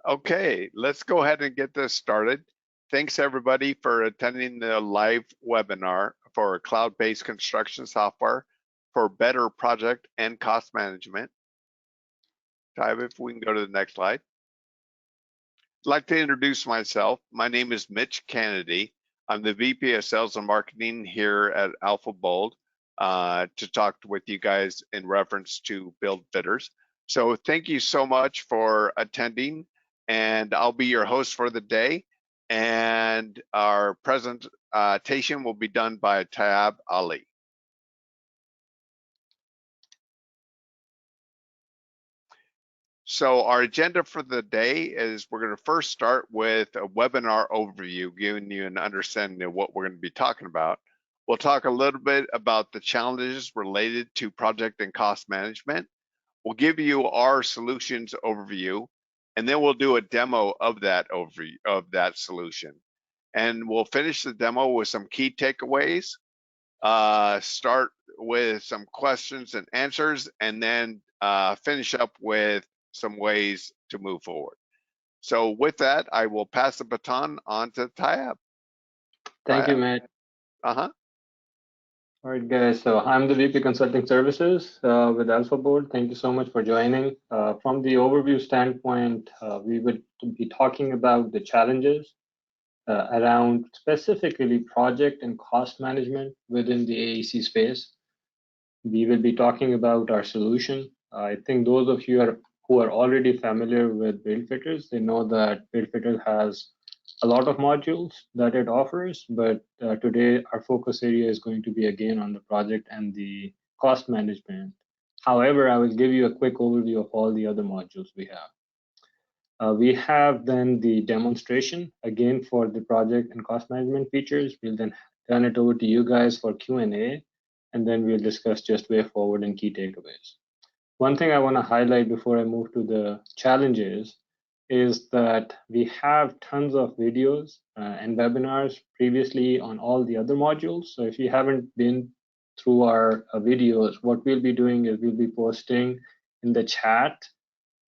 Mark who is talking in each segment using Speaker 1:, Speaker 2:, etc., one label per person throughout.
Speaker 1: Okay, let's go ahead and get this started. Thanks everybody for attending the live webinar for cloud-based construction software for better project and cost management. Tybe, if we can go to the next slide. I'd like to introduce myself. My name is Mitch Kennedy. I'm the VP of Sales and Marketing here at Alpha Bold to talk with you guys in reference to BUILDFitters. So thank you so much for attending, and I'll be your host for the day. And our presentation will be done by Tybe Ali. So our agenda for the day is we're going to first start with a webinar overview, giving you an understanding of what we're going to be talking about. We'll talk a little bit about the challenges related to project and cost management. We'll give you our solutions overview, and then we'll do a demo of that overview of that solution. And we'll finish the demo with some key takeaways, start with some questions and answers, and then finish up with some ways to move forward. So with that, I will pass the baton on to Tybe.
Speaker 2: Thank you, Matt.
Speaker 1: Uh-huh.
Speaker 2: All right, guys. So I'm the VP Consulting Services with Alpha Board. Thank you so much for joining. From the overview standpoint, we would be talking about the challenges around specifically project and cost management within the AEC space. We will be talking about our solution. I think those of you who are already familiar with BUILDFitters, they know that BUILDFitters has a lot of modules that it offers, but today our focus area is going to be again on the project and the cost management. However, I will give you a quick overview of all the other modules we have. We have then the demonstration again for the project and cost management features. We'll then turn it over to you guys for Q&A, and then we'll discuss just way forward and key takeaways. One thing I want to highlight before I move to the challenges is that we have tons of videos and webinars previously on all the other modules. So if you haven't been through our videos, what we'll be doing is we'll be posting in the chat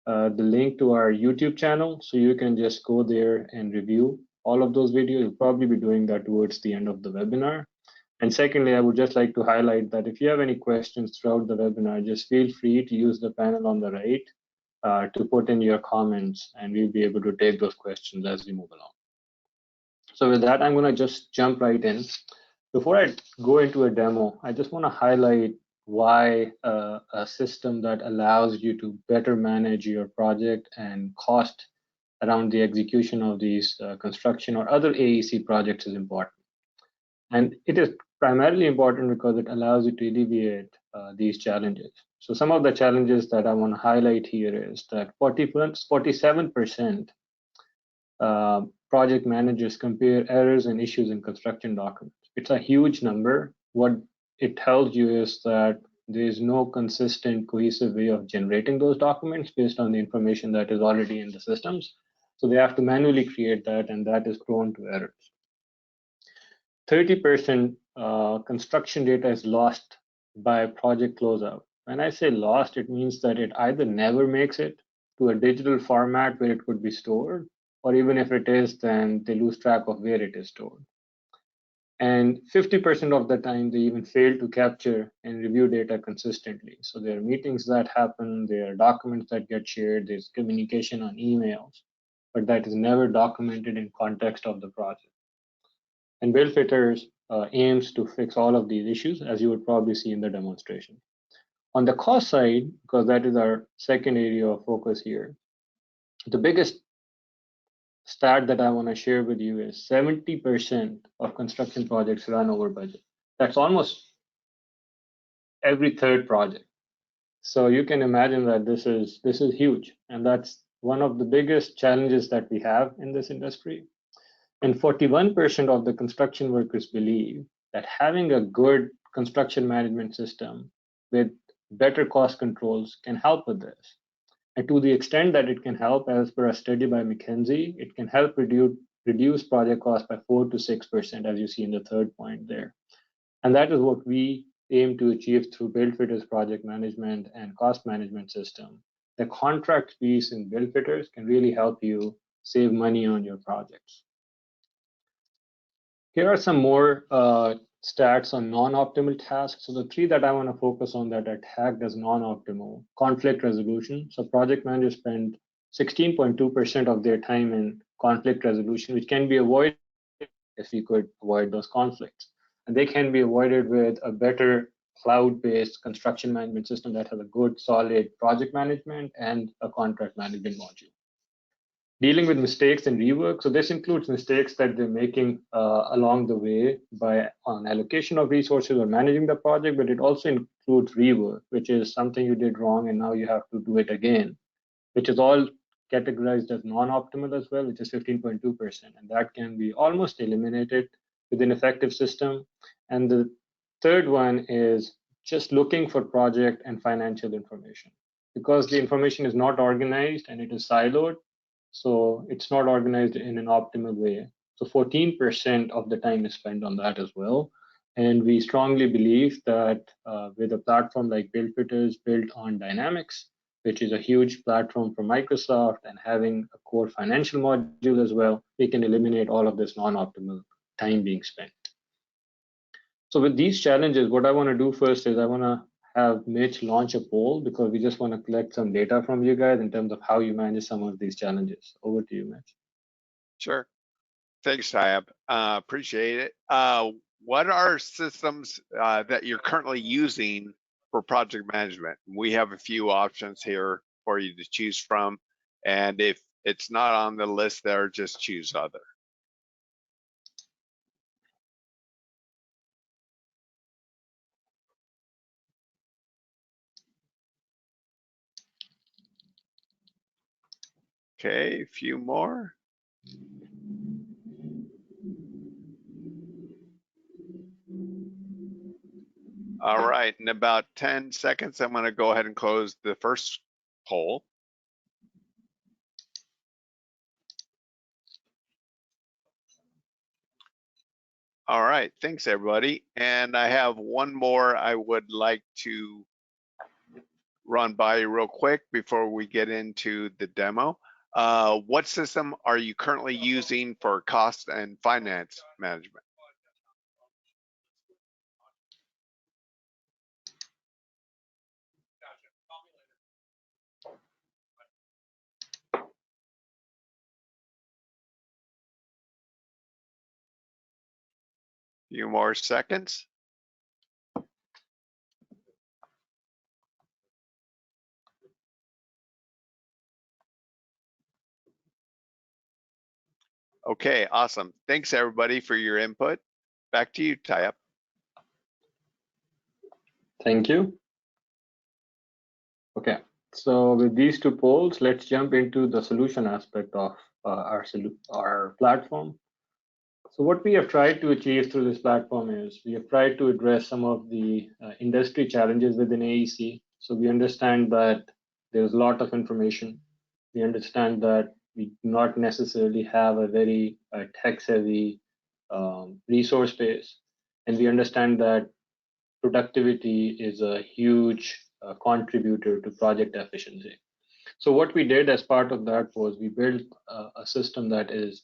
Speaker 2: the link to our YouTube channel. So you can just go there and review all of those videos. We'll probably be doing that towards the end of the webinar. And secondly, I would just like to highlight that if you have any questions throughout the webinar, just feel free to use the panel on the right to put in your comments, and we'll be able to take those questions as we move along. So with that, I'm going to just jump right in. Before I go into a demo, I just want to highlight why a system that allows you to better manage your project and cost around the execution of these construction or other AEC projects is important. And it is primarily important because it allows you to alleviate these challenges. So some of the challenges that I want to highlight here is that 47% project managers compare errors and issues in construction documents. It's a huge number. What it tells you is that there is no consistent, cohesive way of generating those documents based on the information that is already in the systems. So they have to manually create that, and that is prone to errors. 30% construction data is lost by project closeout. When I say lost, it means that it either never makes it to a digital format where it could be stored, or even if it is, then they lose track of where it is stored. And 50% of the time, they even fail to capture and review data consistently. So there are meetings that happen, there are documents that get shared, there's communication on emails, but that is never documented in context of the project. And BUILDFitters aims to fix all of these issues, as you would probably see in the demonstration. On the cost side, because that is our second area of focus here, the biggest stat that I want to share with you is 70% of construction projects run over budget. That's almost every third project. So you can imagine that this is huge, and that's one of the biggest challenges that we have in this industry. And 41% of the construction workers believe that having a good construction management system with better cost controls can help with this. And to the extent that it can help, as per a study by McKinsey, it can help reduce project cost by 4 to 6%, as you see in the third point there. And that is what we aim to achieve through BUILDFitters project management and cost management system, the contract piece in BUILDFitters can really help you save money on your projects. Here are some more stats on non-optimal tasks. So the three that I want to focus on that are tagged as non-optimal: conflict resolution. So project managers spend 16.2% of their time in conflict resolution, which can be avoided if we could avoid those conflicts. And they can be avoided with a better cloud-based construction management system that has a good, solid project management and a contract management module. Dealing with mistakes and rework. So this includes mistakes that they're making along the way by on allocation of resources or managing the project, but it also includes rework, which is something you did wrong and now you have to do it again, which is all categorized as non-optimal as well, which is 15.2%. And that can be almost eliminated with an effective system. And the third one is just looking for project and financial information. Because the information is not organized and it is siloed, so it's not organized in an optimal way. So 14% of the time is spent on that as well. And we strongly believe that with a platform like BUILDFitters built on Dynamics, which is a huge platform for Microsoft, and having a core financial module as well, we can eliminate all of this non-optimal time being spent. So with these challenges, what I want to do first is I want to have Mitch launch a poll, because we just want to collect some data from you guys in terms of how you manage some of these challenges. Over to you, Mitch.
Speaker 1: Sure. Thanks, Tyab. Appreciate it. What are systems that you're currently using for project management? We have a few options here for you to choose from. And if it's not on the list there, just choose other. Okay, a few more. All right, in about 10 seconds, I'm going to go ahead and close the first poll. All right, thanks everybody. And I have one more I would like to run by real quick before we get into the demo. What system are you currently using for cost and finance management? Few more seconds. Okay, awesome. Thanks everybody for your input. Back to you, Tyab.
Speaker 2: Thank you. Okay, so with these two polls, let's jump into the solution aspect of our platform. So what we have tried to achieve through this platform is we have tried to address some of the industry challenges within AEC. So we understand that there's a lot of information. We understand that we do not necessarily have a very tech-savvy resource base. And we understand that productivity is a huge contributor to project efficiency. So what we did as part of that was we built a system that is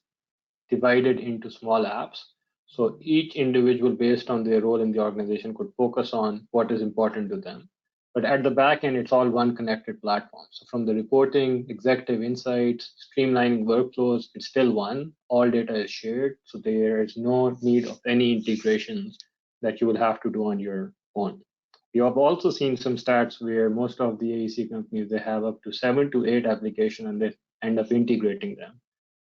Speaker 2: divided into small apps. So each individual, based on their role in the organization, could focus on what is important to them. But at the back end, it's all one connected platform. So from the reporting, executive insights, streamlining workflows, it's still one. All data is shared. So there is no need of any integrations that you will have to do on your own. You have also seen some stats where most of the AEC companies, they have up to 7 to 8 applications and they end up integrating them.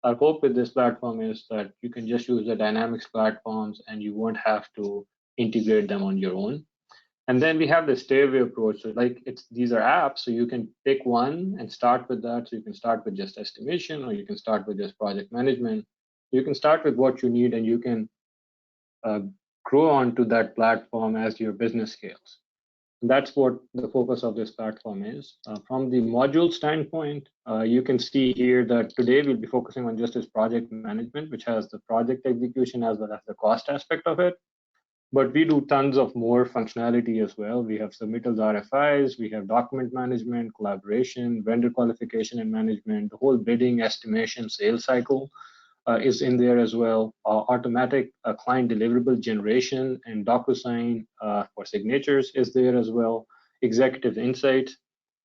Speaker 2: Our hope with this platform is that you can just use the Dynamics platforms and you won't have to integrate them on your own. And then we have the stay-away approach. So like these are apps, so you can pick one and start with that. So you can start with just estimation, or you can start with just project management. You can start with what you need and you can grow onto that platform as your business scales. And that's what the focus of this platform is. From the module standpoint, you can see here that today we'll be focusing on just this project management, which has the project execution as well as the cost aspect of it. But we do tons of more functionality as well. We have submittals, RFIs, we have document management, collaboration, vendor qualification and management, the whole bidding, estimation, sales cycle is in there as well. Automatic client deliverable generation and DocuSign for signatures is there as well. Executive Insights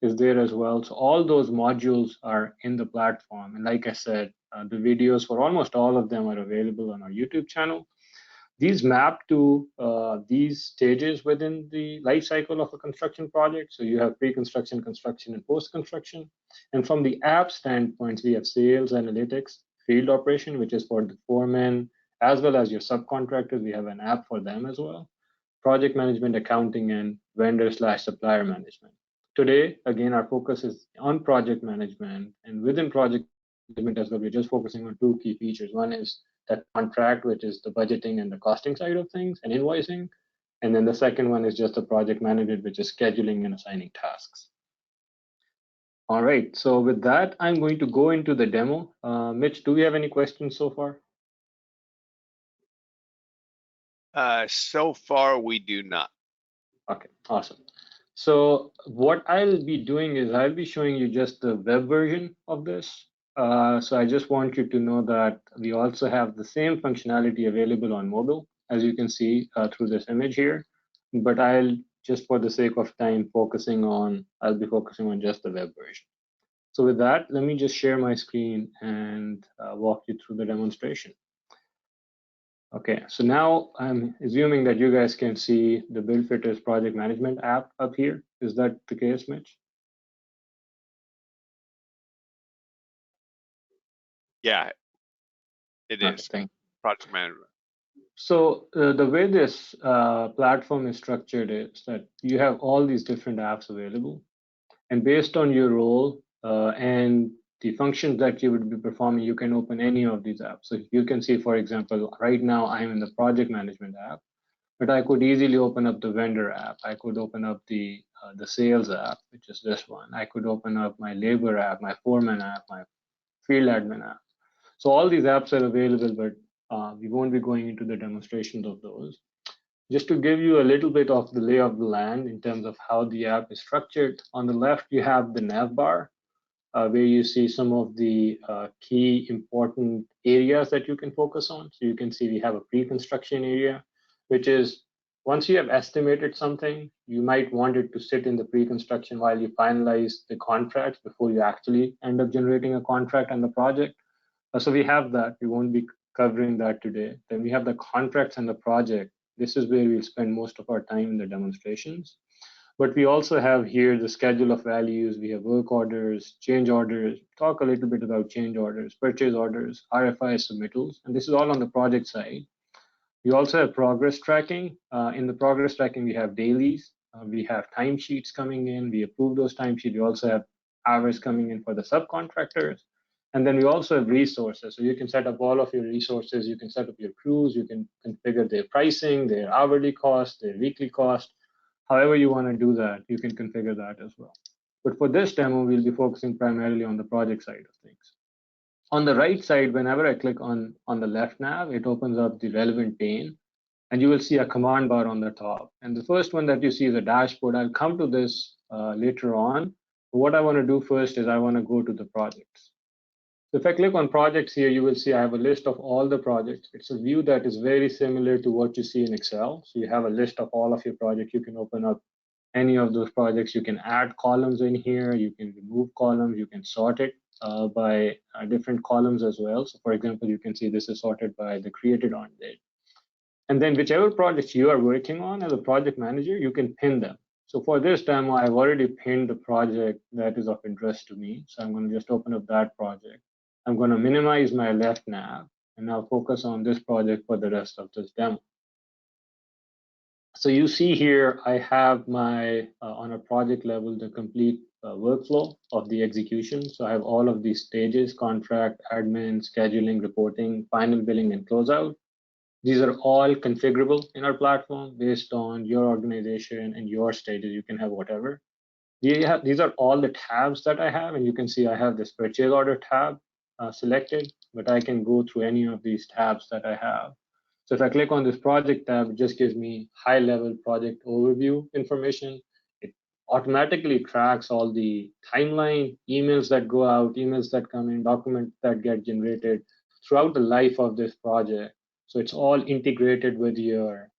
Speaker 2: is there as well. So all those modules are in the platform. And like I said, the videos for almost all of them are available on our YouTube channel. These map to these stages within the life cycle of a construction project. So you have pre-construction, construction, and post-construction. And from the app standpoint, we have sales, analytics, field operation, which is for the foremen, as well as your subcontractors. We have an app for them as well. Project management, accounting, and vendor/supplier management. Today, again, our focus is on project management. And within project management as well, we're just focusing on two key features. One is that contract, which is the budgeting and the costing side of things and invoicing. And then the second one is just the project management, which is scheduling and assigning tasks. All right, so with that, I'm going to go into the demo. Mitch, do we have any questions so far?
Speaker 1: So far, we do not.
Speaker 2: Okay, awesome. So what I'll be doing is I'll be showing you just the web version of this. So I just want you to know that we also have the same functionality available on mobile, as you can see through this image here. But I'll just for the sake of time I'll be focusing on just the web version. So with that, let me just share my screen and walk you through the demonstration. Okay, so now I'm assuming that you guys can see the BUILDFitters project management app up here. Is that the case, Mitch?
Speaker 1: Yeah, it
Speaker 2: Okay,
Speaker 1: is.
Speaker 2: thank you.
Speaker 1: Project management.
Speaker 2: So the way this platform is structured is that you have all these different apps available, and based on your role and the functions that you would be performing, you can open any of these apps. So you can see, for example, right now I'm in the project management app, but I could easily open up the vendor app. I could open up the sales app, which is this one. I could open up my labor app, my foreman app, my field admin app. So all these apps are available, but we won't be going into the demonstrations of those. Just to give you a little bit of the lay of the land in terms of how the app is structured, on the left you have the nav bar, where you see some of the key important areas that you can focus on. So you can see we have a pre-construction area, which is once you have estimated something, you might want it to sit in the pre-construction while you finalize the contracts before you actually end up generating a contract on the project. So we have that. We won't be covering that today. Then we have the contracts and the project. This is where we'll spend most of our time in the demonstrations. But we also have here the schedule of values. We have work orders, change orders, talk a little bit about change orders, purchase orders, RFI submittals, and this is all on the project side. We also have progress tracking. In the progress tracking, we have dailies. We have timesheets coming in. We approve those timesheets. We also have hours coming in for the subcontractors. And then we also have resources. So you can set up all of your resources. You can set up your crews. You can configure their pricing, their hourly cost, their weekly cost. However you want to do that, you can configure that as well. But for this demo, we'll be focusing primarily on the project side of things. On the right side, whenever I click on the left nav, it opens up the relevant pane, and you will see a command bar on the top. And the first one that you see is a dashboard. I'll come to this later on. But what I want to do first is I want to go to the projects. So if I click on projects here, you will see I have a list of all the projects. It's a view that is very similar to what you see in Excel. So you have a list of all of your projects. You can open up any of those projects. You can add columns in here. You can remove columns. You can sort it by different columns as well. So for example, you can see this is sorted by the created on date. And then whichever projects you are working on as a project manager, you can pin them. So for this demo, I've already pinned the project that is of interest to me. So I'm going to just open up that project. I'm going to minimize my left nav and now focus on this project for the rest of this demo. So you see here, I have my, on a project level, the complete workflow of the execution. So I have all of these stages: contract, admin, scheduling, reporting, final billing, and closeout. These are all configurable in our platform based on your organization and your stages. You can have whatever. These are all the tabs that I have, and you can see I have this purchase order tab selected, but I can go through any of these tabs that I have. So if I click on this project tab, it just gives me high-level project overview information. It automatically tracks all the timeline, emails that go out, emails that come in, documents that get generated throughout the life of this project. So it's all integrated with your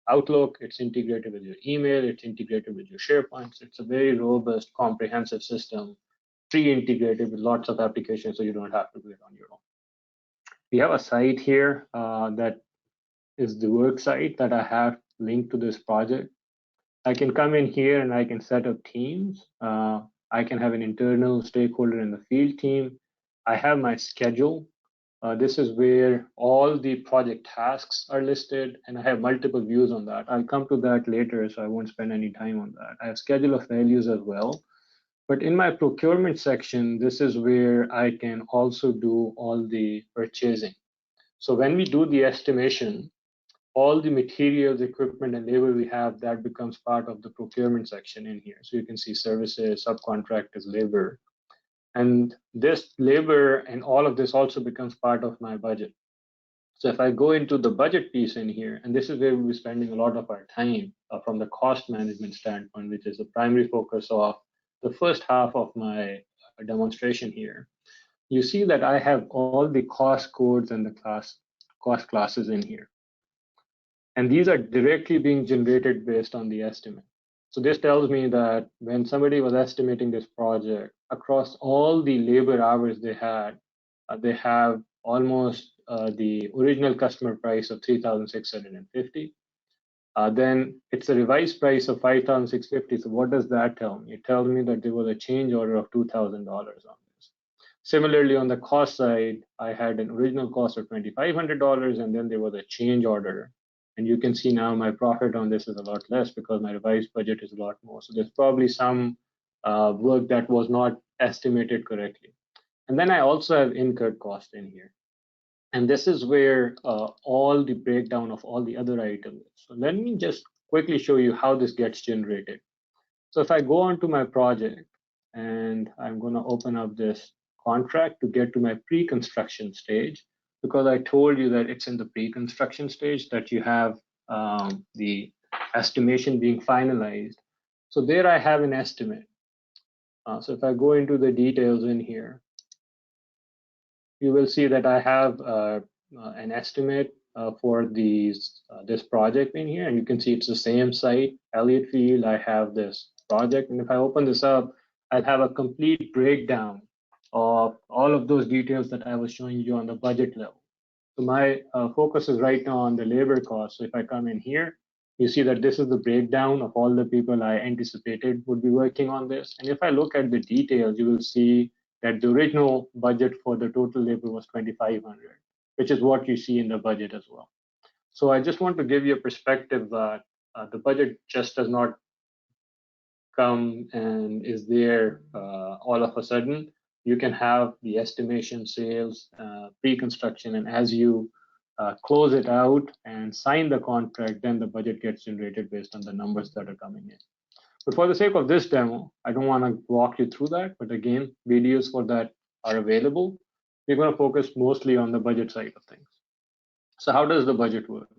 Speaker 2: Outlook, it's integrated with your email, it's integrated with your SharePoint. It's a very robust, comprehensive system, pre-integrated with lots of applications, so you don't have to do it on your own. We have a site here that is the work site that I have linked to this project. I can come in here and I can set up teams. I can have an internal stakeholder in the field team. I have my schedule. This is where all the project tasks are listed, and I have multiple views on that. I'll come to that later, so I won't spend any time on that. I have schedule of values as well. But in my procurement section, this is where I can also do all the purchasing. So when we do the estimation, all the materials, equipment, and labor we have, that becomes part of the procurement section in here. So you can see services, subcontractors, labor. And this labor and all of this also becomes part of my budget. So if I go into the budget piece in here, and this is where we'll be spending a lot of our time from the cost management standpoint, which is the primary focus of the first half of my demonstration here, you see that I have all the cost codes and the cost classes in here. And these are directly being generated based on the estimate. So this tells me that when somebody was estimating this project, across all the labor hours they had, they have almost the original customer price of 3,650. Then it's a revised price of 5,650. So what does that tell me? It tells me that there was a change order of $2,000 on this. Similarly, on the cost side, I had an original cost of $2,500, and then there was a change order. And you can see now my profit on this is a lot less because my revised budget is a lot more. So there's probably some work that was not estimated correctly. And then I also have incurred cost in here. And this is where all the breakdown of all the other items is. So let me just quickly show you how this gets generated. So if I go onto my project and I'm going to open up this contract to get to my pre-construction stage, because I told you that it's in the pre-construction stage that you have the estimation being finalized. So there I have an estimate. So if I go into the details in here, you will see that I have an estimate for this project in here, and you can see it's the same site, Elliott Field. I have this project, and if I open this up, I'll have a complete breakdown of all of those details that I was showing you on the budget level. So my focus is right now on the labor cost. So if I come in here, you see that this is the breakdown of all the people I anticipated would be working on this. And if I look at the details, you will see that the original budget for the total labor was 2,500, which is what you see in the budget as well. So I just want to give you a perspective that the budget just does not come and is there all of a sudden. You can have the estimation, sales, pre-construction, and as you close it out and sign the contract, then the budget gets generated based on the numbers that are coming in. But for the sake of this demo, I don't want to walk you through that. But again, videos for that are available. We're going to focus mostly on the budget side of things. So how does the budget work?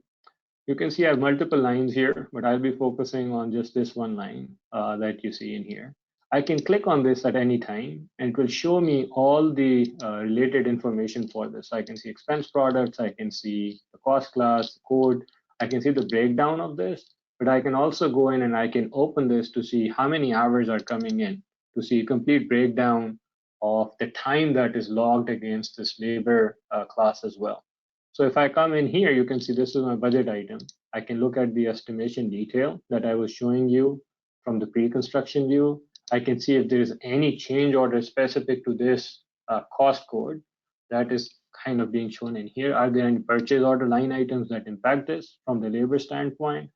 Speaker 2: You can see I have multiple lines here, but I'll be focusing on just this one line that you see in here. I can click on this at any time, and it will show me all the related information for this. I can see expense products, I can see the cost class, code, I can see the breakdown of this, but I can also go in and I can open this to see how many hours are coming in, to see a complete breakdown of the time that is logged against this labor class as well. So if I come in here, you can see this is my budget item. I can look at the estimation detail that I was showing you from the pre-construction view. I can see if there is any change order specific to this cost code that is kind of being shown in here. Are there any purchase order line items that impact this from the labor standpoint?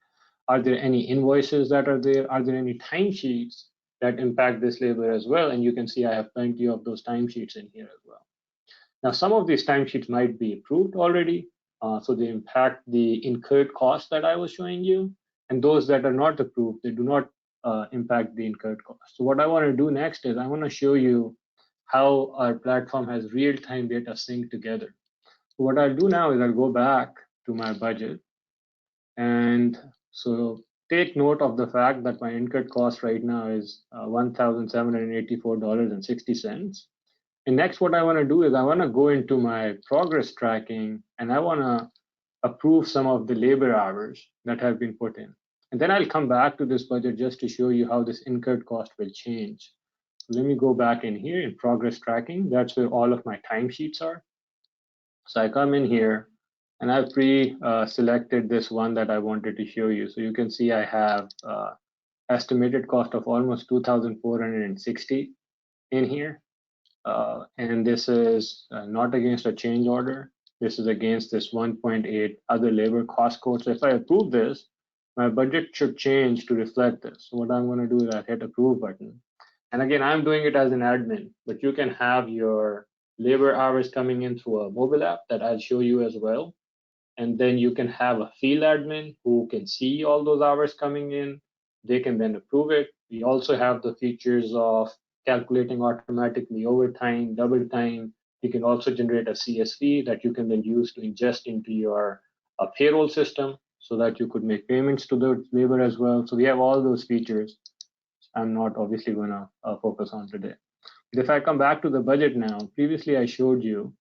Speaker 2: Are there any invoices that are there? Are there any timesheets that impact this labor as well? And you can see I have plenty of those timesheets in here as well. Now, some of these timesheets might be approved already, so they impact the incurred costs that I was showing you, and those that are not approved, they do not impact the incurred costs. So what I want to do next is I want to show you how our platform has real-time data synced together. So what I'll do now is I'll go back to my budget. And so take note of the fact that my incurred cost right now is $1,784.60. And next, what I want to do is I want to go into my progress tracking and I want to approve some of the labor hours that have been put in. And then I'll come back to this budget just to show you how this incurred cost will change. So let me go back in here in progress tracking. That's where all of my timesheets are. So I come in here and I've pre-selected this one that I wanted to show you. So you can see I have estimated cost of almost 2,460 in here. And this is not against a change order. This is against this 1.8 other labor cost code. So if I approve this, my budget should change to reflect this. So what I'm going to do is I hit approve button. And again, I'm doing it as an admin, but you can have your labor hours coming in through a mobile app that I'll show you as well. And then you can have a field admin who can see all those hours coming in. They can then approve it. We also have the features of calculating automatically overtime, double time. You can also generate a CSV that you can then use to ingest into your payroll system so that you could make payments to the labor as well. So we have all those features. I'm not obviously going to focus on today. But if I come back to the budget now, previously I showed you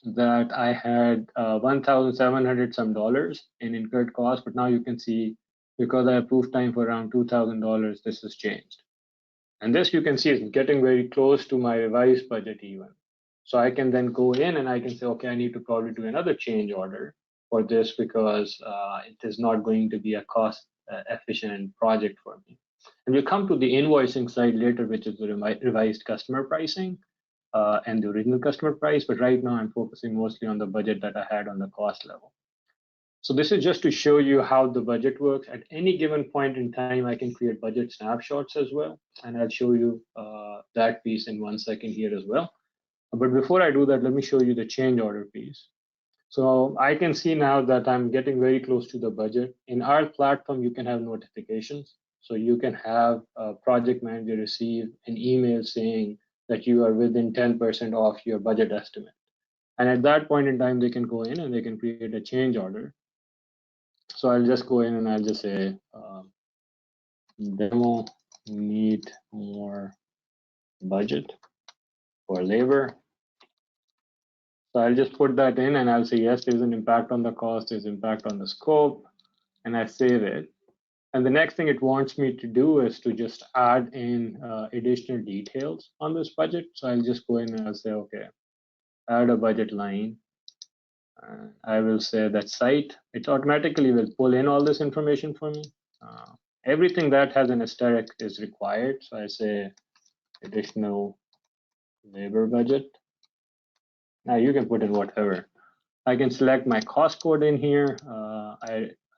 Speaker 2: that I had 1,700 some dollars in incurred costs, but now you can see because I approved time for around $2,000, this has changed. And this you can see is getting very close to my revised budget even. So I can then go in and I can say, okay, I need to probably do another change order for this because it is not going to be a cost efficient project for me. And we'll come to the invoicing side later, which is the revised customer pricing and the original customer price. But right now I'm focusing mostly on the budget that I had on the cost level. So this is just to show you how the budget works. At any given point in time, I can create budget snapshots as well. And I'll show you that piece in 1 second here as well. But before I do that, let me show you the change order piece. So I can see now that I'm getting very close to the budget. In our platform, you can have notifications. So you can have a project manager receive an email saying that you are within 10% off your budget estimate. And at that point in time, they can go in and they can create a change order. So I'll just go in and I'll just say demo need more budget for labor. So I'll just put that in and I'll say, yes, there's an impact on the cost, there's impact on the scope, and I save it. And the next thing it wants me to do is to just add in additional details on this budget. So I'll just go in and I'll say, okay, add a budget line. I will say that site, it automatically will pull in all this information for me. Everything that has an asterisk is required. So I say additional labor budget. Now you can put in whatever. I can select my cost code in here.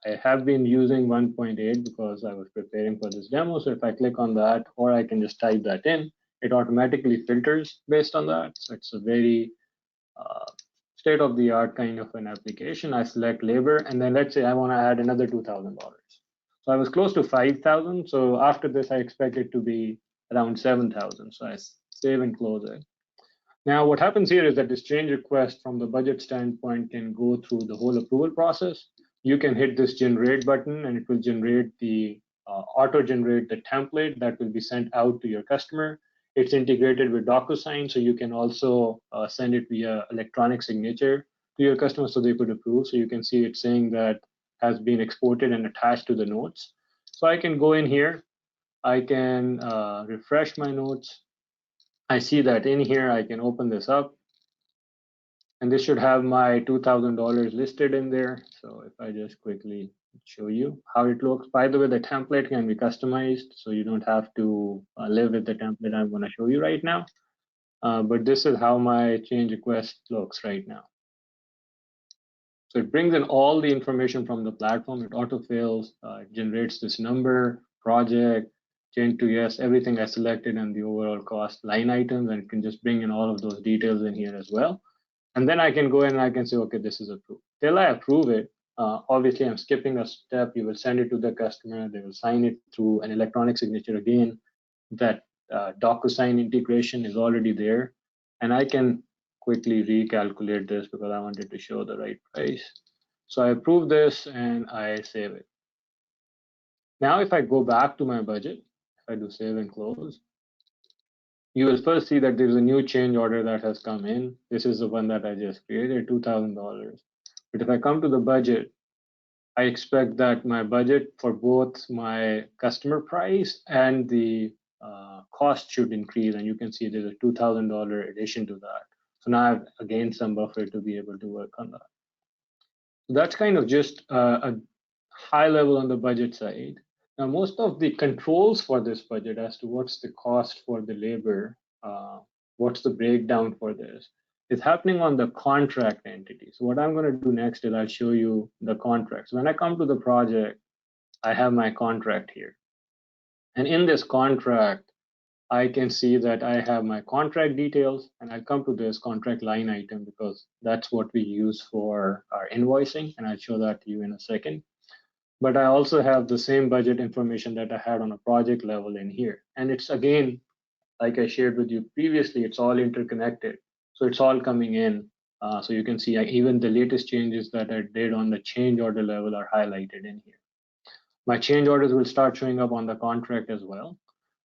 Speaker 2: I have been using 1.8 because I was preparing for this demo. So if I click on that, or I can just type that in, it automatically filters based on that. So it's a very state-of-the-art kind of an application. I select labor, and then let's say I want to add another $2,000. So I was close to 5,000. So after this, I expect it to be around 7,000. So I save and close it. Now, what happens here is that this change request from the budget standpoint can go through the whole approval process. You can hit this generate button and it will generate the auto-generate the template that will be sent out to your customer. It's integrated with DocuSign, so you can also send it via electronic signature to your customer so they could approve. So you can see it saying that has been exported and attached to the notes. So I can go in here, I can refresh my notes. I see that in here, I can open this up. And this should have my $2,000 listed in there. So if I just quickly show you how it looks. By the way, the template can be customized, so you don't have to live with the template I'm going to show you right now. But this is how my change request looks right now. So it brings in all the information from the platform. It autofills, it generates this number, project, change to yes, everything I selected, and the overall cost line items, and it can just bring in all of those details in here as well. And then I can go in and I can say, okay, this is approved. Till I approve it, obviously I'm skipping a step. You will send it to the customer. They will sign it through an electronic signature again. That DocuSign integration is already there. And I can quickly recalculate this because I wanted to show the right price. So I approve this and I save it. Now, if I go back to my budget, if I do save and close, you will first see that there's a new change order that has come in. This is the one that I just created, $2,000. But if I come to the budget, I expect that my budget for both my customer price and the cost should increase. And you can see there's a $2,000 addition to that. So now I've gained some buffer to be able to work on that. So that's kind of just a high level on the budget side. Now, most of the controls for this budget as to what's the cost for the labor, what's the breakdown for this, is happening on the contract entity. So what I'm going to do next is I'll show you the contracts. When I come to the project, I have my contract here. And in this contract, I can see that I have my contract details, and I'll come to this contract line item because that's what we use for our invoicing, and I'll show that to you in a second. But I also have the same budget information that I had on a project level in here. And it's again, like I shared with you previously, it's all interconnected. So it's all coming in. So you can see even the latest changes that I did on the change order level are highlighted in here. My change orders will start showing up on the contract as well.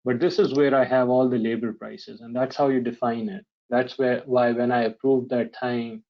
Speaker 2: But this is where I have all the labor prices, and that's how you define it. That's why when I approved that time,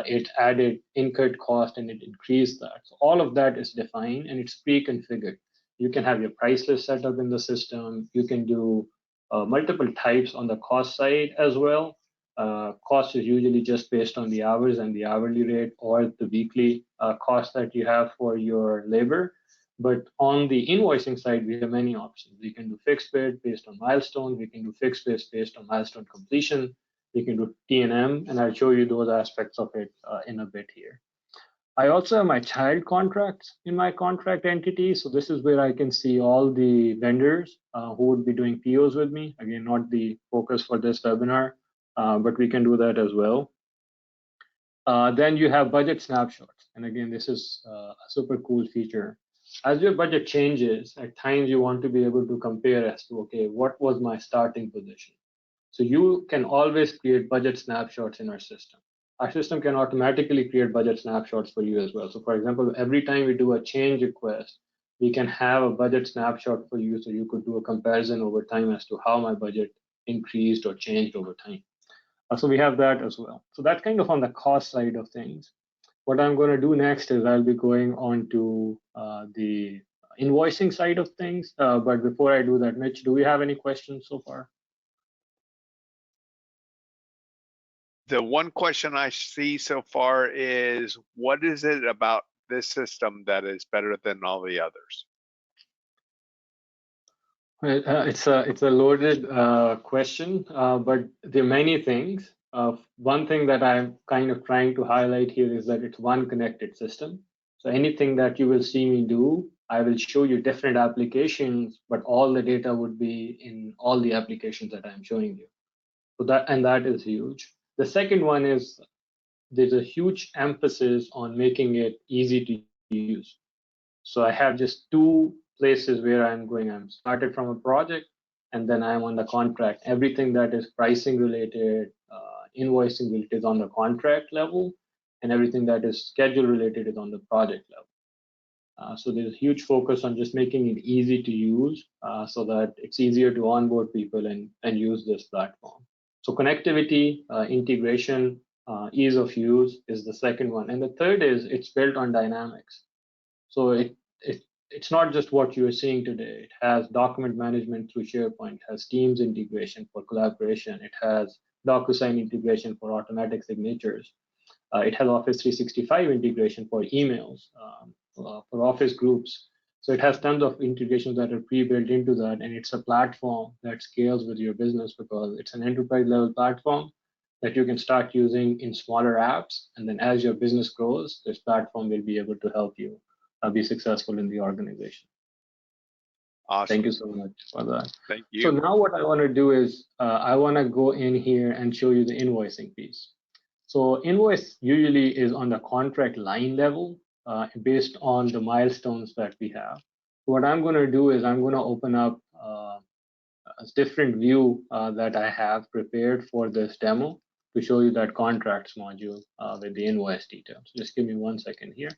Speaker 2: it added incurred cost and it increased that. So all of that is defined and it's pre-configured. You can have your price list set up in the system. You can do multiple types on the cost side as well. Cost is usually just based on the hours and the hourly rate or the weekly cost that you have for your labor. But on the invoicing side, we have many options. We can do fixed bid based on milestones. We can do fixed bid based on milestone completion. We can do T&M, and I'll show you those aspects of it in a bit here. I also have my child contracts in my contract entity. So this is where I can see all the vendors who would be doing POs with me. Again, not the focus for this webinar, but we can do that as well. Then you have budget snapshots. And again, this is a super cool feature. As your budget changes, at times you want to be able to compare as to, okay, what was my starting position? So you can always create budget snapshots in our system. Our system can automatically create budget snapshots for you as well. So for example, every time we do a change request, we can have a budget snapshot for you so you could do a comparison over time as to how my budget increased or changed over time. So we have that as well. So that's kind of on the cost side of things. What I'm going to do next is I'll be going on to the invoicing side of things. But before I do that, Mitch, do we have any questions so far?
Speaker 1: The one question I see so far is, what is it about this system that is better than all the others?
Speaker 2: It's a loaded question, but there are many things. One thing that I'm kind of trying to highlight here is that it's one connected system. So anything that you will see me do, I will show you different applications, but all the data would be in all the applications that I'm showing you. So that is huge. The second one is there's a huge emphasis on making it easy to use. So I have just two places where I'm going. I'm started from a project and then I'm on the contract. Everything that is pricing related, invoicing related is on the contract level, and everything that is schedule related is on the project level. So there's a huge focus on just making it easy to use so that it's easier to onboard people and use this platform. So connectivity, integration, ease of use is the second one. And the third is it's built on Dynamics. So it's not just what you're seeing today. It has document management through SharePoint, it has Teams integration for collaboration, it has DocuSign integration for automatic signatures. It has Office 365 integration for emails, for Office groups. So it has tons of integrations that are pre-built into that, and it's a platform that scales with your business because it's an enterprise level platform that you can start using in smaller apps. And then as your business grows, this platform will be able to help you be successful in the organization.
Speaker 1: Awesome.
Speaker 2: Thank you so much for that.
Speaker 1: Thank you.
Speaker 2: So now what I want to do is I want to go in here and show you the invoicing piece. So invoice usually is on the contract line level based on the milestones that we have. What I'm going to do is I'm going to open up a different view that I have prepared for this demo to show you that contracts module with the invoice details. Just give me 1 second here.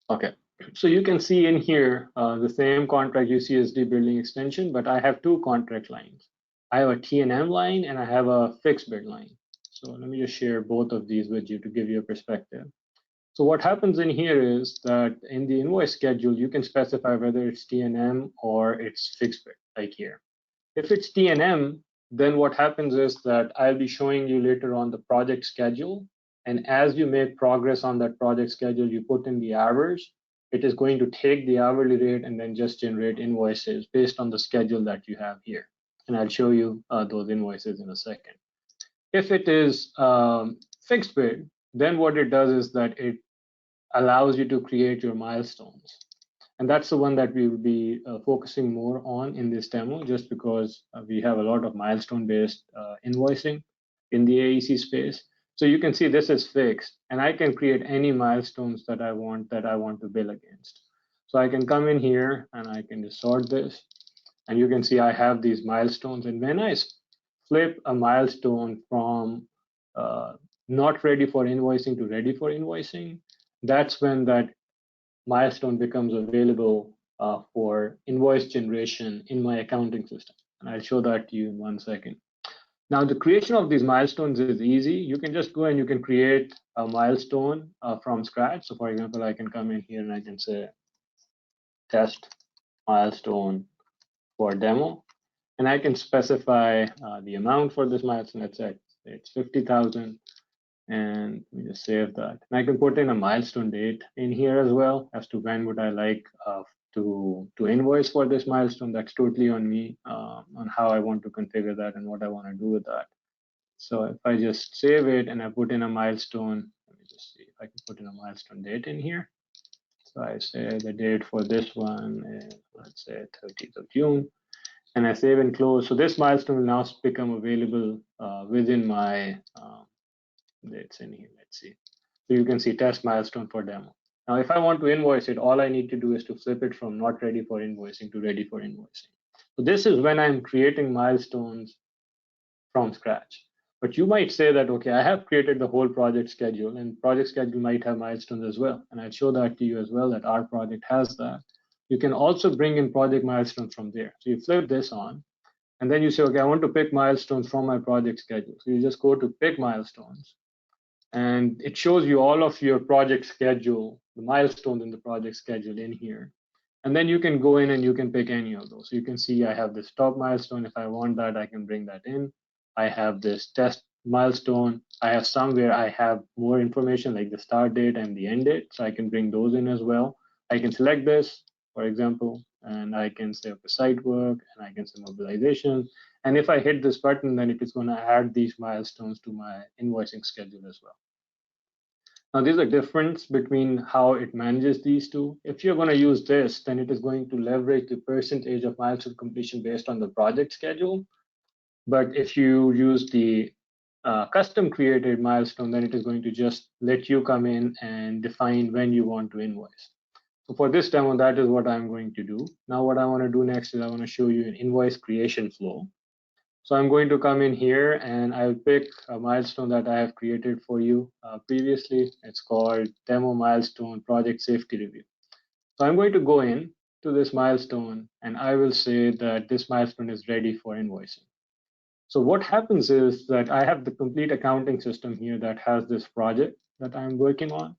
Speaker 2: Okay, so you can see in here the same contract UCSD building extension, but I have two contract lines. I have a T&M line and I have a fixed bid line. So let me just share both of these with you to give you a perspective. So what happens in here is that in the invoice schedule, you can specify whether it's T&M or it's fixed bid, like here. If it's T&M, then what happens is that I'll be showing you later on the project schedule. And as you make progress on that project schedule, you put in the hours, it is going to take the hourly rate and then just generate invoices based on the schedule that you have here. And I'll show you those invoices in a second. If it is fixed bid, then what it does is that it allows you to create your milestones. And that's the one that we will be focusing more on in this demo, just because we have a lot of milestone-based invoicing in the AEC space. So you can see this is fixed, and I can create any milestones that I want to bill against. So I can come in here and I can just sort this, and you can see I have these milestones. And when I flip a milestone from not ready for invoicing to ready for invoicing, that's when that milestone becomes available for invoice generation in my accounting system. And I'll show that to you in 1 second. Now, the creation of these milestones is easy. You can just go and you can create a milestone from scratch. So for example, I can come in here and I can say test milestone for demo. And I can specify the amount for this milestone. Let's say it's 50,000. And let me just save that. And I can put in a milestone date in here as well as to when would I like to invoice for this milestone. That's totally on me on how I want to configure that and what I want to do with that. So if I just save it and I put in a milestone, let me just see if I can put in a milestone date in here. So I say the date for this one is, let's say 30th of June, and I save and close. So this milestone will now become available within my it's in here. Let's see. So you can see test milestone for demo. Now, if I want to invoice it, all I need to do is to flip it from not ready for invoicing to ready for invoicing. So this is when I'm creating milestones from scratch. But you might say that, okay, I have created the whole project schedule, and project schedule might have milestones as well. And I'll show that to you as well, that our project has that. You can also bring in project milestones from there. So you flip this on, and then you say, okay, I want to pick milestones from my project schedule. So you just go to pick milestones, and it shows you all of your project schedule, the milestones in the project schedule in here. And then you can go in and you can pick any of those. So you can see I have this top milestone. If I want that, I can bring that in. I have this test milestone. I have somewhere I have more information like the start date and the end date. So I can bring those in as well. I can select this, for example, and I can say, okay, site work, and I can say mobilization. And if I hit this button, then it is going to add these milestones to my invoicing schedule as well. Now, there's a difference between how it manages these two. If you're going to use this, then it is going to leverage the percentage of milestone completion based on the project schedule. But if you use the custom created milestone, then it is going to just let you come in and define when you want to invoice. So for this demo, that is what I'm going to do. Now, what I want to do next is I want to show you an invoice creation flow. So I'm going to come in here and I'll pick a milestone that I have created for you previously. It's called demo milestone project safety review. So I'm going to go in to this milestone and I will say that this milestone is ready for invoicing. So what happens is that I have the complete accounting system here that has this project that I'm working on.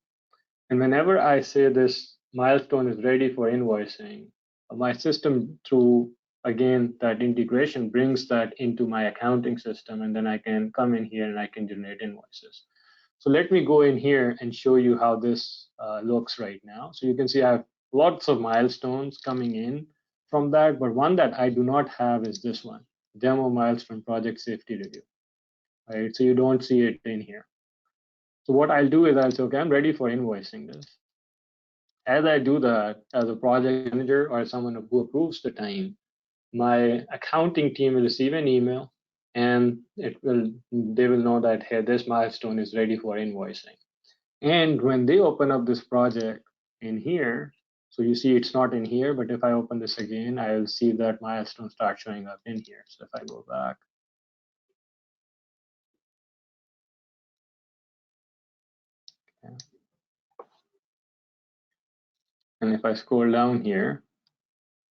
Speaker 2: And whenever I say this milestone is ready for invoicing, my system through again, that integration brings that into my accounting system, and then I can come in here and I can generate invoices. So let me go in here and show you how this looks right now. So you can see I have lots of milestones coming in from that, but one that I do not have is this one, demo milestone project safety review. Right, so you don't see it in here. So what I'll do is I'll say, okay, I'm ready for invoicing this. As I do that, as a project manager or someone who approves the time, my accounting team will receive an email and they will know that, hey, this milestone is ready for invoicing. And when they open up this project in here, So you see it's not in here, but if I open this again, I will see that milestone start showing up in here. So if I go back, okay, and if I scroll down here,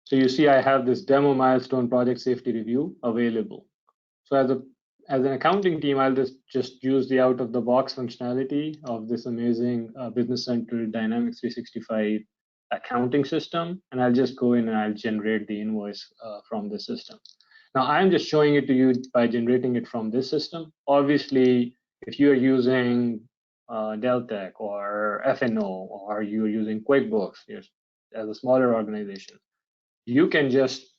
Speaker 2: so you see I have this demo milestone project safety review available. So as an accounting team, I'll just use the out of the box functionality of this amazing Business Central Dynamics 365 accounting system, and I'll just go in and I'll generate the invoice from the system. Now I'm just showing it to you by generating it from this system. Obviously, if you're using Deltek or FNO or you're using QuickBooks as a smaller organization, you can just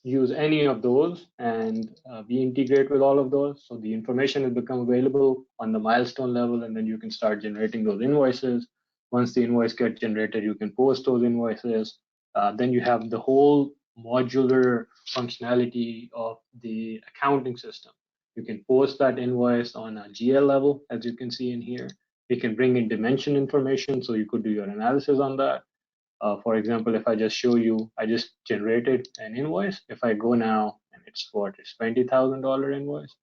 Speaker 2: use any of those and we integrate with all of those. So the information will become available on the milestone level, and then you can start generating those invoices. Once the invoice gets generated, you can post those invoices. Then you have the whole modular functionality of the accounting system. You can post that invoice on a GL level, as you can see in here. You can bring in dimension information, so you could do your analysis on that. For example, if I just show you, I just generated an invoice. If I go now, and it's what, it's $20,000 invoice.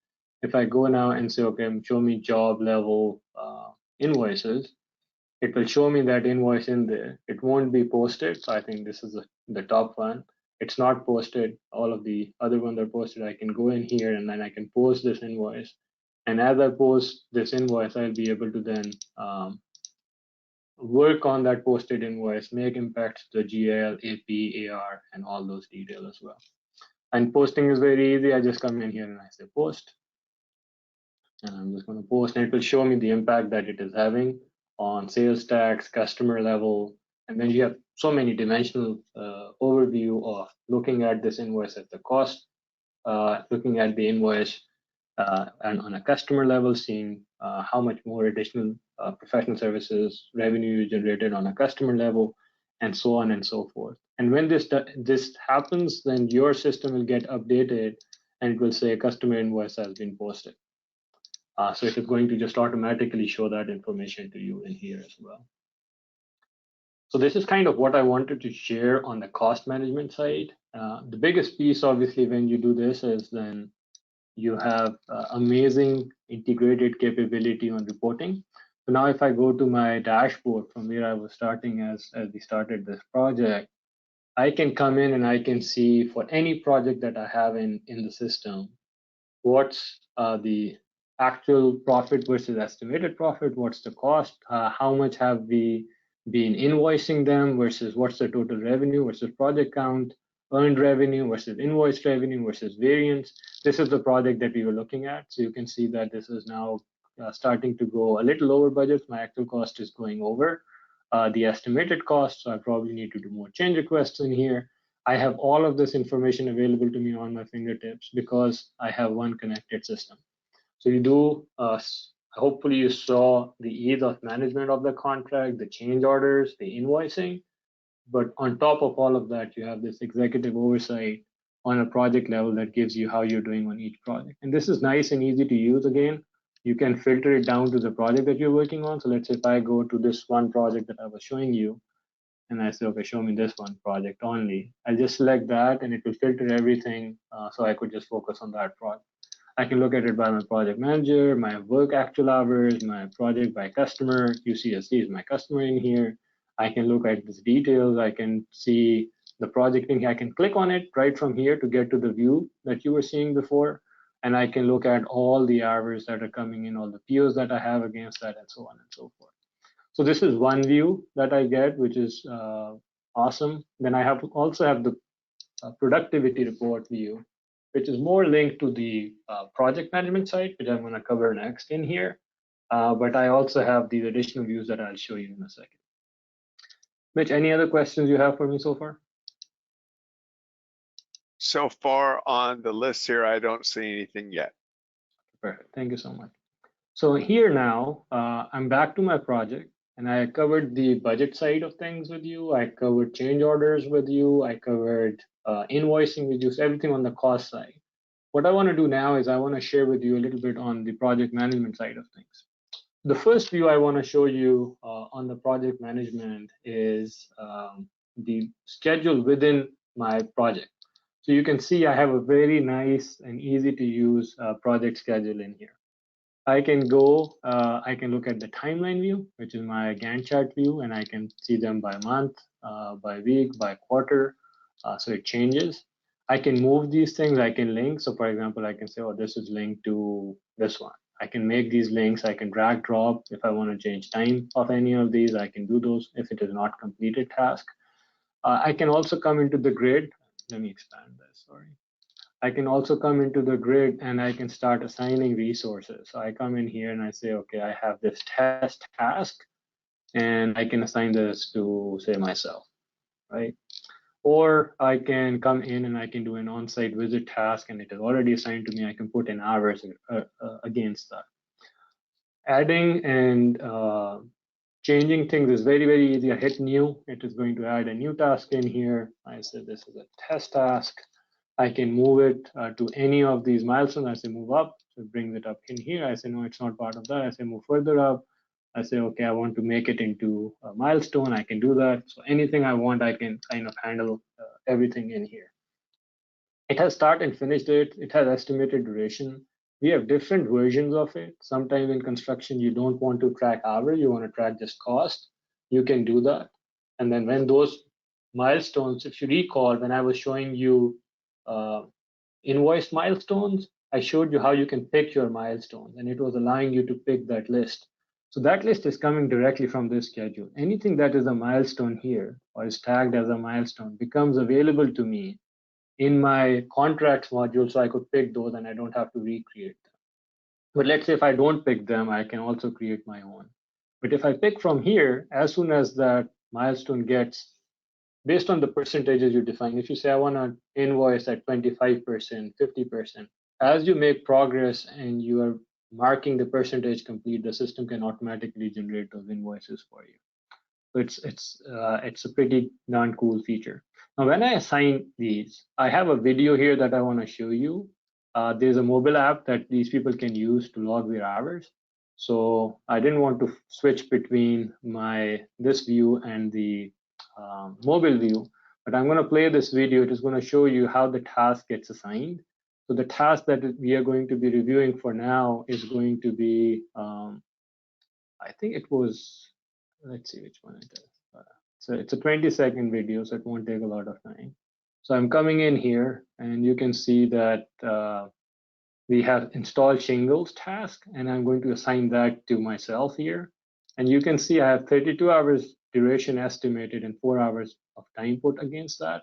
Speaker 2: If I go now and say, okay, show me job level invoices, it will show me that invoice in there. It won't be posted. So I think this is the top one. It's not posted. All of the other ones are posted. I can go in here and then I can post this invoice. And as I post this invoice, I'll be able to then work on that posted invoice, make impacts to the GL, AP, AR, and all those details as well. And posting is very easy. I just come in here and I say post. And I'm just going to post, and it will show me the impact that it is having on sales tax, customer level. And then you have so many dimensional overview of looking at this invoice at the cost, looking at the invoice and on a customer level, seeing how much more additional professional services revenue is generated on a customer level, and so on and so forth. And when this happens, then your system will get updated and it will say customer invoice has been posted. So it is going to just automatically show that information to you in here as well. So this is kind of what I wanted to share on the cost management side. The biggest piece, obviously, when you do this is then you have amazing integrated capability on reporting. So now if I go to my dashboard from where I was starting as we started this project, I can come in and I can see for any project that I have in the system, what's the actual profit versus estimated profit, what's the cost, how much have we been invoicing them versus what's the total revenue versus project count, earned revenue versus invoiced revenue versus variance. This is the project that we were looking at. So you can see that this is now starting to go a little over budget. My actual cost is going over the estimated cost. So I probably need to do more change requests in here. I have all of this information available to me on my fingertips because I have one connected system. So you do, hopefully you saw the ease of management of the contract, the change orders, the invoicing. But on top of all of that, you have this executive oversight on a project level that gives you how you're doing on each project. And this is nice and easy to use again. You can filter it down to the project that you're working on. So let's say if I go to this one project that I was showing you, and I say, okay, show me this one project only. I'll just select that and it will filter everything so I could just focus on that project. I can look at it by my project manager, my work actual hours, my project by customer. QCSC is my customer in here. I can look at these details. I can see the project in here. I can click on it right from here to get to the view that you were seeing before. And I can look at all the hours that are coming in, all the POs that I have against that, and so on and so forth. So this is one view that I get, which is awesome. Then I also have the productivity report view, which is more linked to the project management side, which I'm going to cover next in here. But I also have these additional views that I'll show you in a second. Mitch, any other questions you have for me so far?
Speaker 1: So far on the list here, I don't see anything yet.
Speaker 2: Perfect. Thank you so much. So here now, I'm back to my project. And I covered the budget side of things with you. I covered change orders with you. I covered invoicing with you, so everything on the cost side. What I want to do now is I want to share with you a little bit on the project management side of things. The first view I want to show you on the project management is the schedule within my project. So you can see I have a very nice and easy to use project schedule in here. I can go, I can look at the timeline view, which is my Gantt chart view, and I can see them by month, by week, by quarter. So it changes. I can move these things, I can link. So for example, I can say, oh, this is linked to this one. I can make these links, I can drag drop. If I want to change time of any of these, I can do those if it is not completed task. I can also come into the grid. Let me expand this, sorry. I can also come into the grid and I can start assigning resources. So I come in here and I say, okay, I have this test task and I can assign this to say myself, right? Or I can come in and I can do an on-site visit task and it is already assigned to me. I can put in hours against that. Adding and changing things is very, very easy. I hit new, it is going to add a new task in here. I said this is a test task. I can move it to any of these milestones. I say move up, so it brings it up in here. I say no, it's not part of that. I say move further up. I say, okay, I want to make it into a milestone. I can do that. So anything I want, I can kind of handle everything in here. It has start and finish date. It has estimated duration. We have different versions of it. Sometimes in construction, you don't want to track hours. You want to track just cost. You can do that. And then when those milestones, if you recall, when I was showing you invoice milestones, I showed you how you can pick your milestones, and it was allowing you to pick that list. So that list is coming directly from this schedule. Anything that is a milestone here or is tagged as a milestone becomes available to me in my contracts module, so I could pick those and I don't have to recreate them. But let's say if I don't pick them, I can also create my own. But if I pick from here, as soon as that milestone gets, based on the percentages you define, if you say I want to invoice at 25%, 50%, as you make progress and you are marking the percentage complete, the system can automatically generate those invoices for you. So it's a pretty darn cool feature. Now, when I assign these, I have a video here that I want to show you. There's a mobile app that these people can use to log their hours. So I didn't want to switch between this view and the mobile view, but I'm going to play this video. It is going to show you how the task gets assigned. So the task that we are going to be reviewing for now is going to be, I think it was, let's see which one it is. So it's a 20-second video, so it won't take a lot of time. So I'm coming in here, and you can see that we have install shingles task, and I'm going to assign that to myself here. And you can see I have 32 hours duration estimated and 4 hours of time put against that.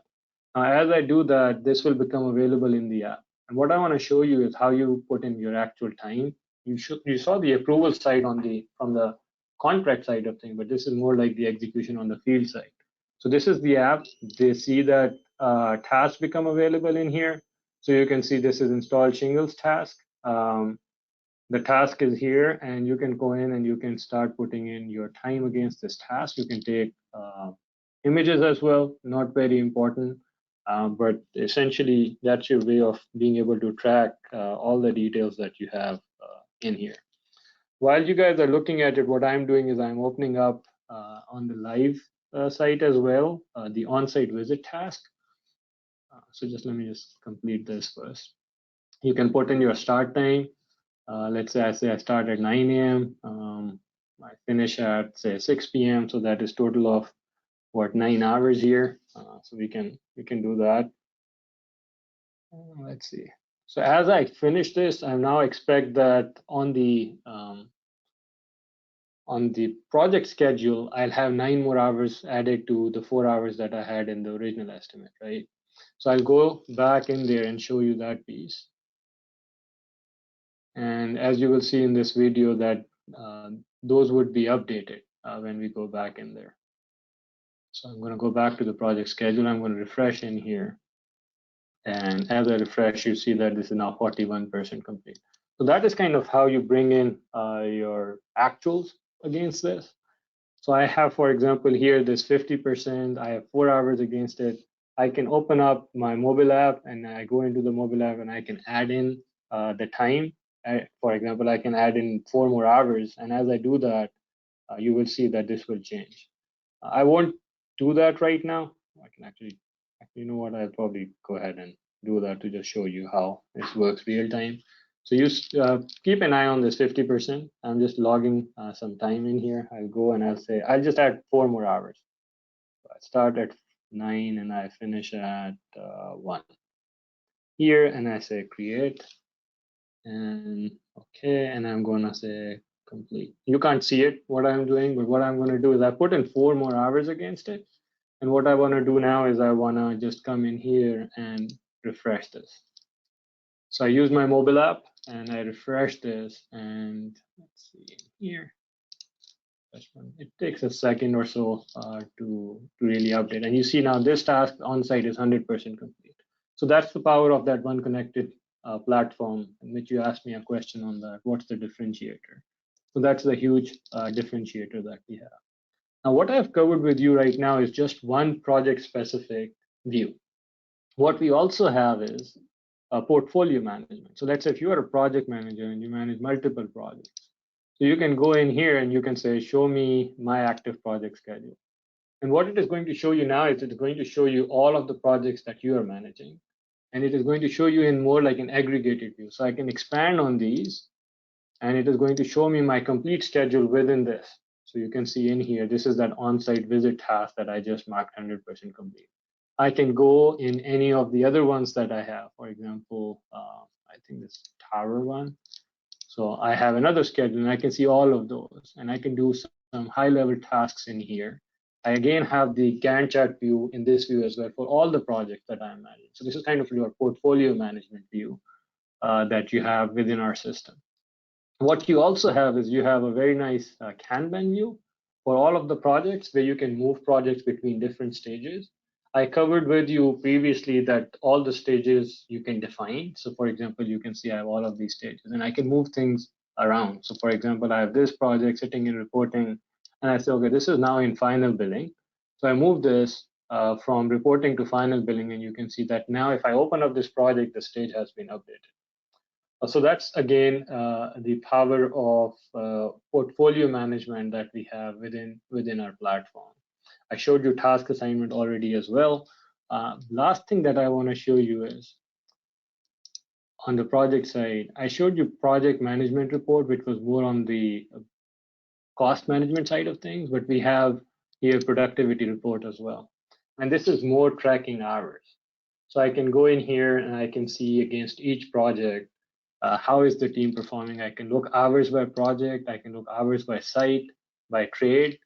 Speaker 2: As I do that, this will become available in the app. And what I want to show you is how you put in your actual time. You saw the approval side from the contract side of things, but this is more like the execution on the field side. So this is the app. They see that tasks become available in here. So you can see this is install shingles task. The task is here, and you can go in and you can start putting in your time against this task. You can take images as well, not very important. But essentially, that's your way of being able to track all the details that you have in here. While you guys are looking at it, what I'm doing is I'm opening up on the live site as well, the on-site visit task. So just let me just complete this first. You can put in your start time. Let's say I start at 9 a.m. I finish at say 6 p.m. So that is total of what 9 hours here. So we can do that. Let's see. So as I finish this, I now expect that on the project schedule, I'll have 9 more hours added to the 4 hours that I had in the original estimate, right? So I'll go back in there and show you that piece. And as you will see in this video that those would be updated when we go back in there. So I'm going to go back to the project schedule. I'm going to refresh in here. And as I refresh, you see that this is now 41% complete. So that is kind of how you bring in your actuals against this. So I have, for example, here this 50%. I have 4 hours against it. I can open up my mobile app and I go into the mobile app and I can add in the time. For example, I can add in 4 more hours. And as I do that, you will see that this will change. I won't do that right now. can actually, you know what, I'll probably go ahead and do that to just show you how this works real time. So you keep an eye on this 50%. I'm just logging some time in here. I'll go and I'll say, I'll just add 4 more hours. So I start at 9 and I finish at 1 here, and I say create, and okay, and I'm gonna say complete. You can't see it, what I'm doing, but what I'm gonna do is I put in 4 more hours against it. And what I wanna do now is I wanna just come in here and refresh this. So I use my mobile app and I refresh this, and let's see here. It takes a second or so to really update. And you see now this task on site is 100% complete. So that's the power of that one connected platform, in which you asked me a question on that. What's the differentiator? So that's the huge differentiator that we have. Now, what I've covered with you right now is just one project specific view. What we also have is portfolio management. So let's say if you are a project manager and you manage multiple projects, so you can go in here and you can say, show me my active project schedule. And what it is going to show you now is it's going to show you all of the projects that you are managing. And it is going to show you in more like an aggregated view. So I can expand on these, and it is going to show me my complete schedule within this. So you can see in here, this is that on-site visit task that I just marked 100% complete. I can go in any of the other ones that I have. For example, I think this tower one. So I have another schedule, and I can see all of those, and I can do some high-level tasks in here. I again have the Gantt chart view in this view as well for all the projects that I'm managing. So this is kind of your portfolio management view that you have within our system. What you also have is you have a very nice Kanban view for all of the projects, where you can move projects between different stages. I covered with you previously that all the stages you can define. So for example, you can see I have all of these stages, and I can move things around. So for example, I have this project sitting in reporting, and I say, okay, this is now in final billing. So I move this from reporting to final billing, and you can see that now if I open up this project, the stage has been updated. So that's again the power of portfolio management that we have within our platform. I showed you task assignment already as well. Last thing that I want to show you is on the project side. I showed you project management report, which was more on the cost management side of things, but we have here productivity report as well. And this is more tracking hours. So I can go in here and I can see against each project, how is the team performing? I can look hours by project. I can look hours by site, by trade.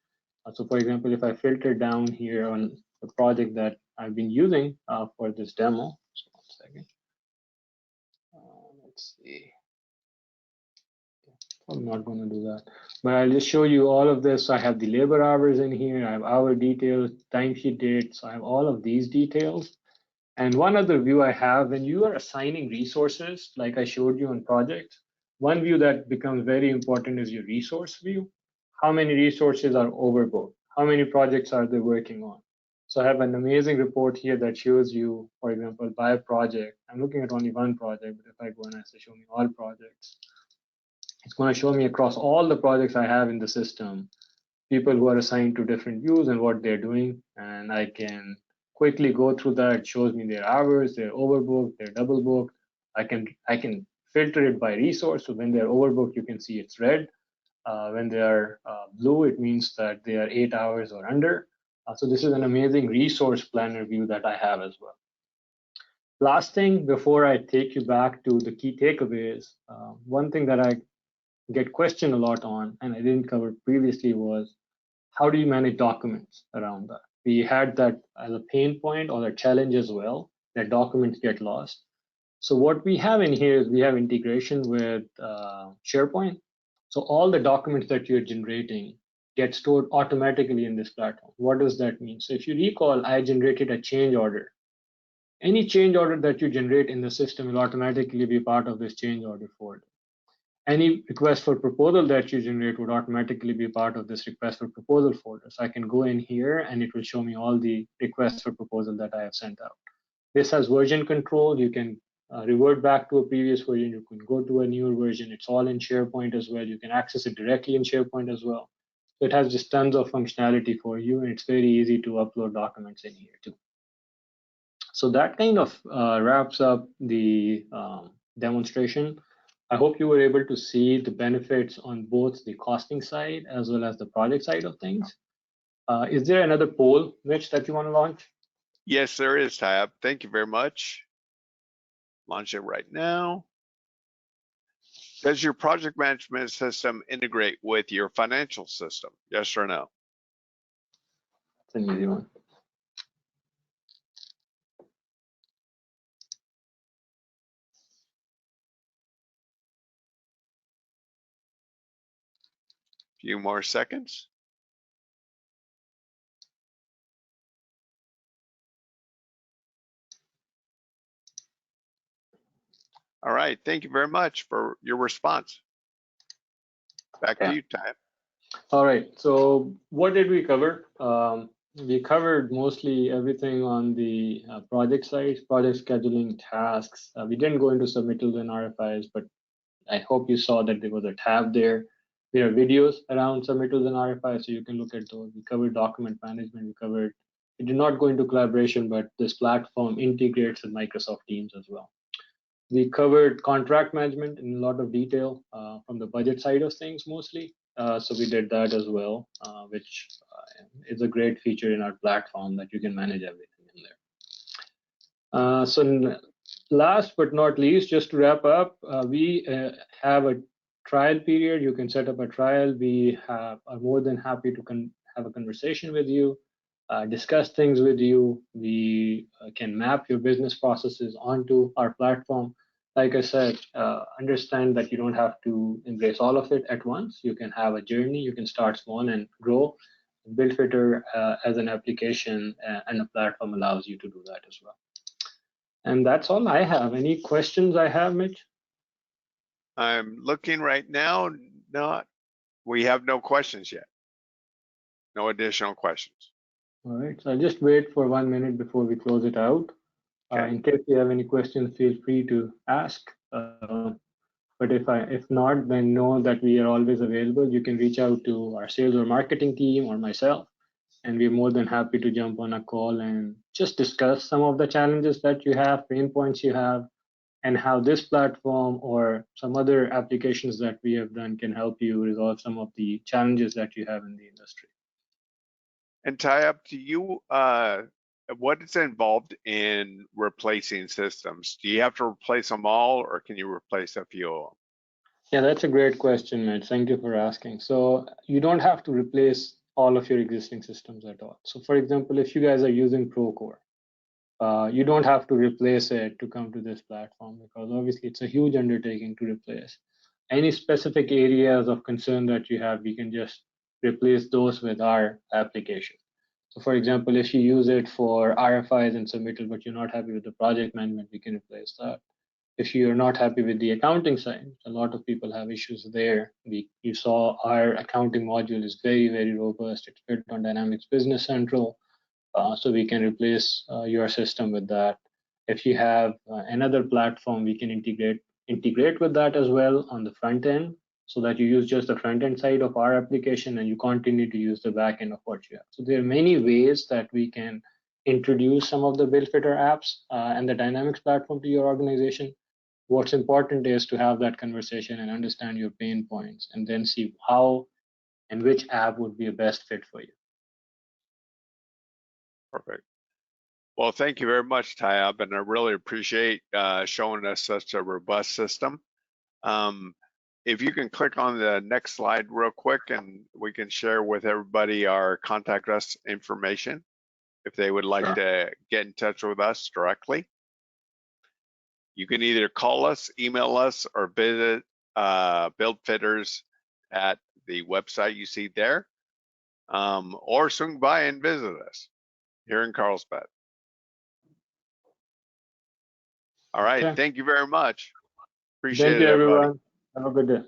Speaker 2: So for example, if I filter down here on the project that I've been using for this demo, so 1 second. Let's see. I'm not going to do that, but I'll just show you all of this. I have the labor hours in here. I have hour details, timesheet dates. So I have all of these details. And one other view I have, when you are assigning resources, like I showed you on projects, one view that becomes very important is your resource view. How many resources are overbooked? How many projects are they working on? So I have an amazing report here that shows you, for example, by project. I'm looking at only one project, but if I go and I say show me all projects, it's going to show me across all the projects I have in the system, people who are assigned to different views and what they're doing. And I can quickly go through that. It shows me their hours, they're overbooked, they're double booked. I can filter it by resource. So when they're overbooked, you can see it's red. When they are blue, it means that they are 8 hours or under. So this is an amazing resource planner view that I have as well. Last thing before I take you back to the key takeaways, one thing that I get questioned a lot on, and I didn't cover previously, was how do you manage documents around that? We had that as a pain point or a challenge as well, that documents get lost. So what we have in here is we have integration with SharePoint. So all the documents that you're generating get stored automatically in this platform. What does that mean? So if you recall, I generated a change order. Any change order that you generate in the system will automatically be part of this change order folder. Any request for proposal that you generate would automatically be part of this request for proposal folder. So I can go in here and it will show me all the requests for proposal that I have sent out. This has version control. You can revert back to a previous version. You can go to a newer version. It's all in SharePoint as well. You can access it directly in SharePoint as well. So it has just tons of functionality for you, and it's very easy to upload documents in here too. So that kind of wraps up the demonstration. I hope you were able to see the benefits on both the costing side as well as the project side of things. Is there another poll, Mitch, that you want to launch?
Speaker 1: Yes, there is, Tab. Thank you very much. Launch it right now. Does your project management system integrate with your financial system? Yes or no?
Speaker 2: It's an easy one.
Speaker 1: Few more seconds. All right, thank you very much for your response. Back to you, Tab.
Speaker 2: All right, so what did we cover? We covered mostly everything on the project side, project scheduling, tasks. We didn't go into submittals and RFIs, but I hope you saw that there was a tab there. There are videos around submittals and RFIs, so you can look at those. We covered document management. We did not go into collaboration, but this platform integrates with Microsoft Teams as well. We covered contract management in a lot of detail from the budget side of things mostly. So we did that as well, which is a great feature in our platform that you can manage everything in there. So last but not least, just to wrap up, we have a trial period. You can set up a trial. We are more than happy to have a conversation with you, discuss things with you. We can map your business processes onto our platform. Like I said, understand that you don't have to embrace all of it at once. You can have a journey. You can start small and grow. BuildFitter as an application and a platform allows you to do that as well. And that's all I have. Any questions I have, Mitch?
Speaker 1: I'm looking right now. We have no questions yet. No additional questions.
Speaker 2: All right, so I'll just wait for 1 minute before we close it out.
Speaker 1: Okay.
Speaker 2: In case you have any questions, feel free to ask. But if not, then know that we are always available. You can reach out to our sales or marketing team or myself, and we're more than happy to jump on a call and just discuss some of the challenges that you have, pain points you have, and how this platform or some other applications that we have done can help you resolve some of the challenges that you have in the industry.
Speaker 1: And tie up to you, what is involved in replacing systems? Do you have to replace them all, or can you replace a few of them?
Speaker 2: Yeah, that's a great question, Mitch. Thank you for asking. So you don't have to replace all of your existing systems at all. So for example, if you guys are using Procore, you don't have to replace it to come to this platform, because obviously it's a huge undertaking to replace. Any specific areas of concern that you have, we can just replace those with our application. So for example, if you use it for RFIs and submittal, but you're not happy with the project management, we can replace that. If you're not happy with the accounting side, a lot of people have issues there. You saw our accounting module is very, very robust. It's built on Dynamics Business Central. So we can replace your system with that. If you have another platform, we can integrate with that as well on the front end, so that you use just the front end side of our application and you continue to use the back end of what you have. So there are many ways that we can introduce some of the BuildFitter apps and the Dynamics platform to your organization. What's important is to have that conversation and understand your pain points, and then see how and which app would be a best fit for you.
Speaker 1: Perfect. Well, thank you very much, Tyab, and I really appreciate showing us such a robust system. If you can click on the next slide real quick, and we can share with everybody our contact us information if they would like to get in touch with us directly. You can either call us, email us, or visit BuildFitters at the website you see there, or swing by and visit us here in Carlsbad. All right, Thank you very much. Appreciate it, everybody.
Speaker 2: Have a good day.